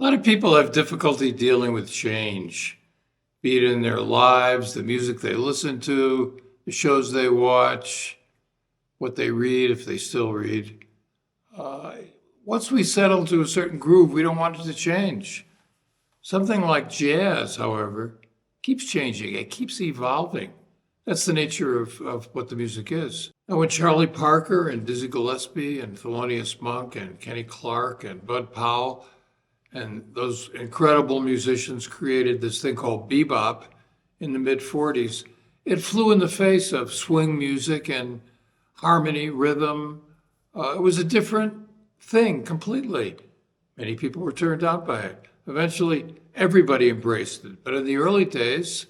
A lot of people have difficulty dealing with change, be it in their lives, the music they listen to, the shows they watch, what they read, if they still read. Uh, Once we settle to a certain groove, we don't want it to change. Something like jazz, however, keeps changing. It keeps evolving. That's the nature of what the music is. And when Charlie Parker and Dizzy Gillespie and Thelonious Monk and Kenny Clark and Bud Powell and those incredible musicians created this thing called bebop in the mid-40s, it flew in the face of swing music and harmony, rhythm. It was a different thing completely. Many people were turned out by it. Eventually, everybody embraced it. But in the early days,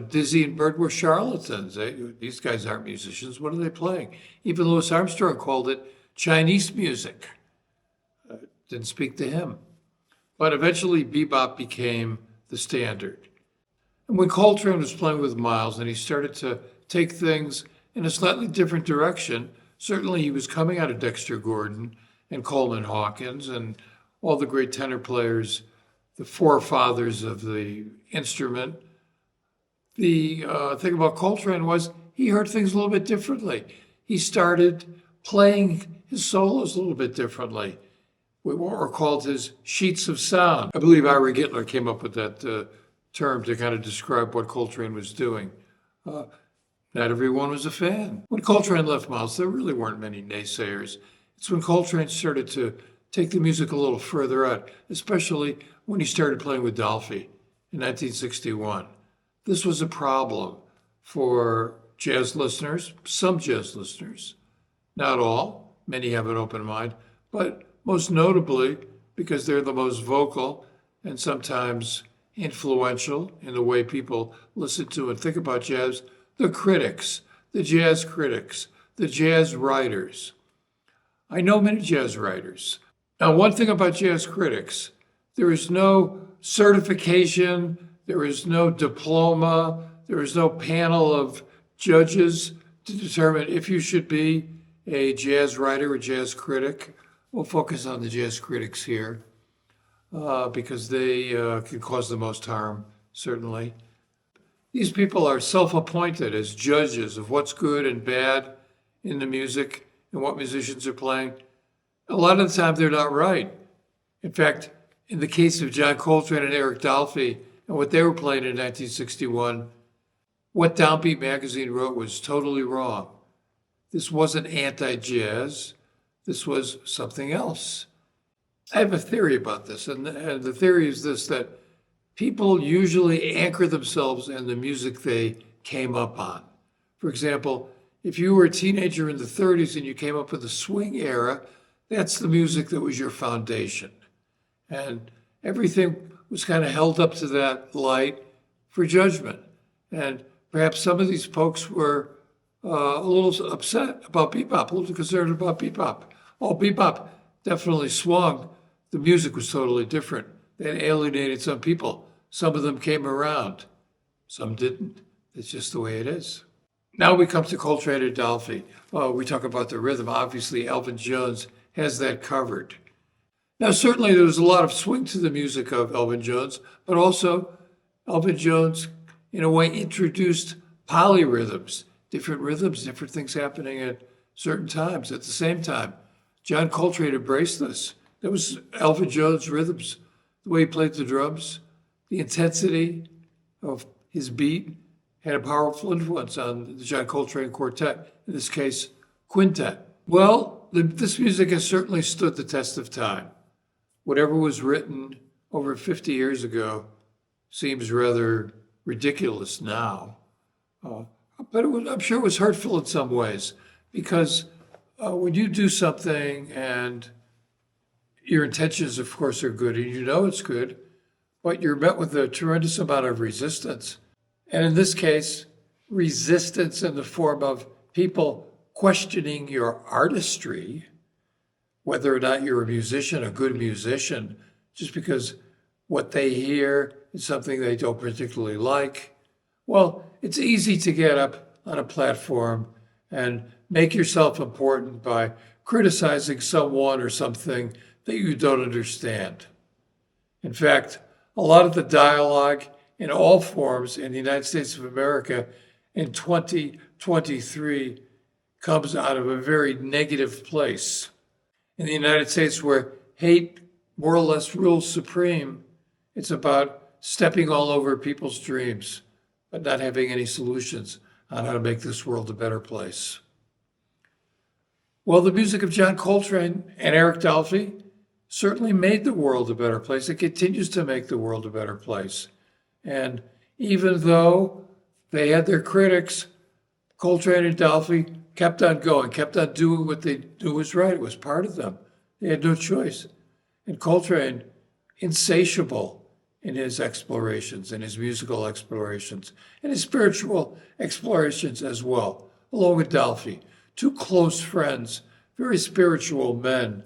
Dizzy and Bird were charlatans. These guys aren't musicians. What are they playing? Even Louis Armstrong called it Chinese music. Didn't speak to him. But eventually, bebop became the standard. And when Coltrane was playing with Miles and he started to take things in a slightly different direction, certainly he was coming out of Dexter Gordon and Coleman Hawkins and all the great tenor players, the forefathers of the instrument. The thing about Coltrane was he heard things a little bit differently. He started playing his solos a little bit differently. What were called his sheets of sound. I believe Ira Gittler came up with that term to kind of describe what Coltrane was doing. Not everyone was a fan. When Coltrane left Miles, there really weren't many naysayers. It's when Coltrane started to take the music a little further out, especially when he started playing with Dolphy in 1961. This was a problem for jazz listeners, some jazz listeners, not all, many have an open mind, but most notably because they're the most vocal and sometimes influential in the way people listen to and think about jazz, the critics, the jazz critics, the jazz writers. I know many jazz writers. Now, one thing about jazz critics, there is no certification, there is no diploma, there is no panel of judges to determine if you should be a jazz writer or jazz critic. We'll focus on the jazz critics here because they can cause the most harm, certainly. These people are self-appointed as judges of what's good and bad in the music and what musicians are playing. A lot of the time, they're not right. In fact, in the case of John Coltrane and Eric Dolphy and what they were playing in 1961, what Downbeat magazine wrote was totally wrong. This wasn't anti-jazz. This was something else. I have a theory about this, and the theory is this, that people usually anchor themselves in the music they came up on. For example, if you were a teenager in the 30s and you came up with the swing era, that's the music that was your foundation. And everything was kind of held up to that light for judgment. And perhaps some of these folks were a little upset about bebop, a little concerned about bebop. Oh, bebop definitely swung. The music was totally different. That alienated some people. Some of them came around. Some didn't. It's just the way it is. Now we come to Coltrane and Dolphy. We talk about the rhythm. Obviously, Elvin Jones has that covered. Now, certainly there was a lot of swing to the music of Elvin Jones, but also Elvin Jones, in a way, introduced polyrhythms, different things happening at certain times at the same time. John Coltrane embraced this. That was Elvin Jones' rhythms, the way he played the drums, the intensity of his beat had a powerful influence on the John Coltrane Quartet, in this case, quintet. Well, this music has certainly stood the test of time. Whatever was written over 50 years ago seems rather ridiculous now. But I'm sure it was hurtful in some ways, because when you do something and your intentions, of course, are good, and you know it's good, but you're met with a tremendous amount of resistance. And in this case, resistance in the form of people questioning your artistry, whether or not you're a musician, a good musician, just because what they hear is something they don't particularly like. Well, it's easy to get up on a platform and make yourself important by criticizing someone or something that you don't understand. In fact, a lot of the dialogue in all forms in the United States of America in 2023 comes out of a very negative place. In the United States, where hate more or less rules supreme, it's about stepping all over people's dreams, but not having any solutions on how to make this world a better place. Well, the music of John Coltrane and Eric Dolphy certainly made the world a better place. It continues to make the world a better place. And even though they had their critics, Coltrane and Dolphy kept on going, kept on doing what they knew was right. It was part of them. They had no choice. And Coltrane, insatiable in his explorations, in his musical explorations, and his spiritual explorations as well, along with Dolphy, two close friends, very spiritual men,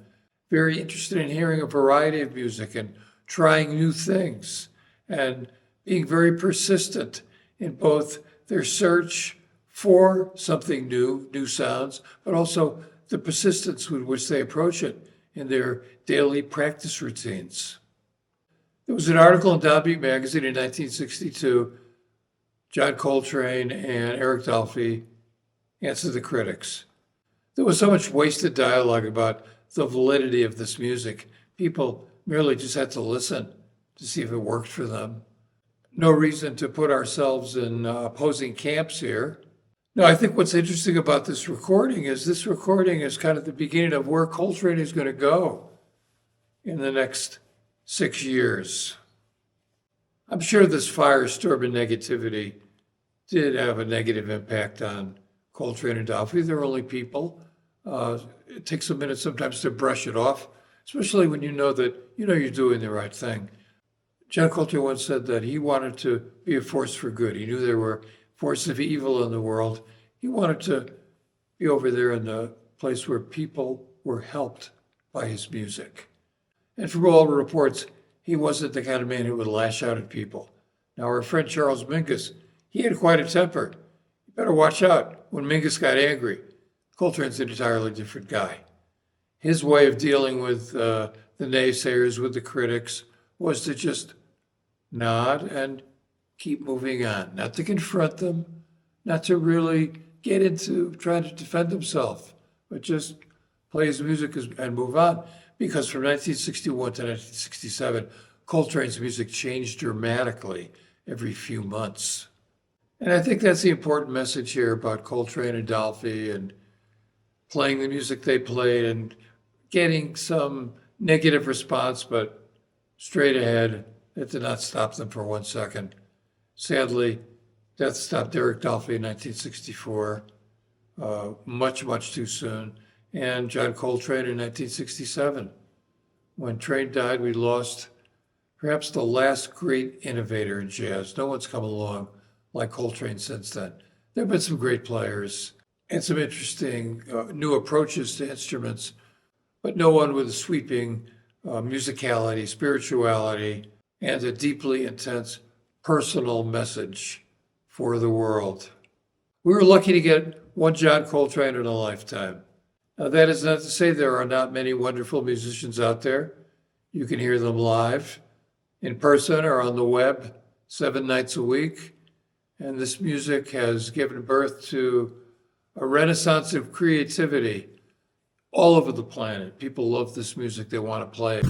very interested in hearing a variety of music and trying new things, and being very persistent in both their search for something new, new sounds, but also the persistence with which they approach it in their daily practice routines. There was an article in Downbeat magazine in 1962, John Coltrane and Eric Dolphy answered the critics. There was so much wasted dialogue about the validity of this music. People merely just had to listen to see if it worked for them. No reason to put ourselves in opposing camps here. No, I think what's interesting about this recording is kind of the beginning of where Coltrane is going to go in the next 6 years. I'm sure this firestorm and negativity did have a negative impact on Coltrane and Dolphy. They're only people. It takes a minute sometimes to brush it off, especially when you know you're doing the right thing. John Coltrane once said that he wanted to be a force for good. He knew there were forces of evil in the world. He wanted to be over there in the place where people were helped by his music. And from all reports, he wasn't the kind of man who would lash out at people. Now, our friend Charles Mingus, he had quite a temper. You better watch out when Mingus got angry. Coltrane's an entirely different guy. His way of dealing with the naysayers, with the critics, was to just nod and keep moving on, not to confront them, not to really get into trying to defend himself, but just play his music and move on. Because from 1961 to 1967, Coltrane's music changed dramatically every few months. And I think that's the important message here about Coltrane and Dolphy and playing the music they played and getting some negative response, but straight ahead. It did not stop them for 1 second. Sadly, death stopped Eric Dolphy in 1964, much, much too soon, and John Coltrane in 1967. When Trane died, we lost perhaps the last great innovator in jazz. No one's come along like Coltrane since then. There have been some great players and some interesting new approaches to instruments, but no one with a sweeping musicality, spirituality, and a deeply intense personal message for the world. We were lucky to get one John Coltrane in a lifetime. Now, that is not to say there are not many wonderful musicians out there. You can hear them live, in person, or on the web 7 nights a week. And this music has given birth to a renaissance of creativity all over the planet. People love this music. They want to play it.